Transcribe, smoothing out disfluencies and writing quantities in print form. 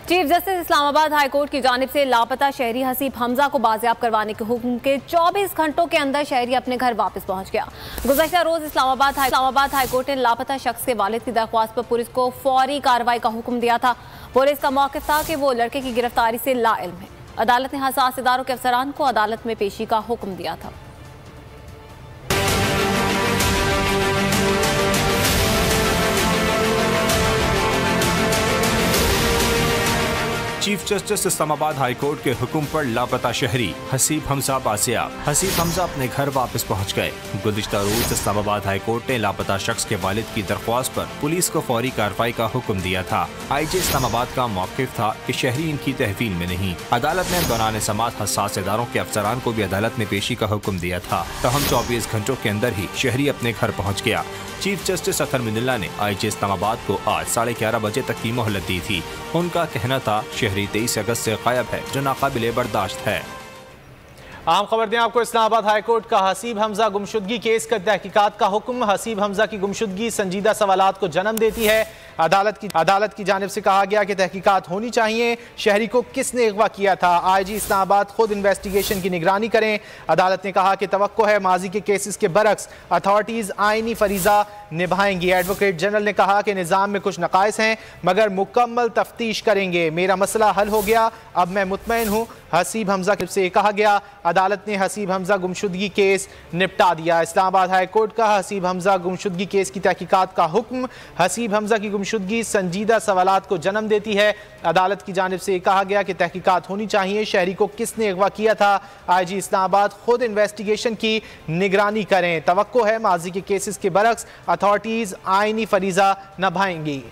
Chief justice Islamabad high court की जानिब से लापता शहरी हसीब हमजा को बाजियाब करवाने के हुक्म के 24 घंटों के अंदर शहरी अपने घर वापस पहुंच गया। गुज़श्ता रोज इस्लामाबाद हाईकोर्ट ने लापता शख्स के वालिद की दरख्वास्त पर पुलिस को फौरी कार्रवाई का हुक्म दिया था। पुलिस का मौक़िफ़ था कि वो लड़के की गिरफ्तारी से लाइल्म है। अदालत ने हसास इदारों के अफसरान को अदालत में पेशी का हुक्म दिया था। चीफ जस्टिस इस्लामाबाद हाईकोर्ट के हुक्म पर लापता शहरी हसीब हमजा बाजियाब। हसीब हमजा अपने घर वापस पहुंच गए। गुज़श्ता रोज इस्लामाबाद हाईकोर्ट ने लापता शख्स के वालिद की दरख्वास्त पर पुलिस को फौरी कार्रवाई का हुक्म दिया था। IG इस्लामाबाद का मौक़िफ़ था कि शहरी इनकी तहवील में नहीं। अदालत ने दौरान समाअत हसास इदारों के अफसरान को भी अदालत में पेशी का हुक्म दिया था। तहम 24 घंटों के अंदर ही शहरी अपने घर पहुँच गया। चीफ जस्टिस अतर मिनुल्लाह ने IG इस्लामाबाद को आज 11:30 बजे तक की मोहलत दी थी। उनका कहना था शहरी 23 अगस्त से गायब है, जो नाकाबिले बर्दाश्त है। अहम खबर दें आपको, इस्लामाबाद हाईकोर्ट का हसीब हमजा गुमशुदगी केस का तहकीकात का हुक्म। हसीब हमजा की गुमशुदगी संजीदा सवालात को जन्म देती है। अदालत की जानिब से कहा गया कि तहकीकात होनी चाहिए। शहरी को किसने अगवा किया था, IG इस्लामाबाद खुद इन्वेस्टिगेशन की निगरानी करें। अदालत ने कहा कि तवक्को है माजी के केसेस के बरक्स अथॉरिटीज आईनी फरीजा निभाएंगी। एडवोकेट जनरल ने कहा कि निज़ाम में कुछ नकाइस हैं मगर मुकम्मल तफ्तीश करेंगे। मेरा मसला हल हो गया, अब मैं मुतमईन हूँ, हसीब हमजा से कहा गया। अदालत ने हसीब हमजा गुमशुदगी केस निपटा दिया। इस्लामाबाद हाईकोर्ट का हसीब हमजा गुमशुदगी केस की तहकीकात का हुक्म। हसीब हमजा की गुमशुदगी संजीदा सवालात को जन्म देती है। अदालत की जानिब से कहा गया कि तहकीकात होनी चाहिए। शहरी को किसने अगवा किया था, IG इस्लामाबाद खुद इन्वेस्टिगेशन की निगरानी करें। तवक्को है माजी के केसेस के बरक्स अथॉरिटीज आईनी फरीजा निभाएंगी।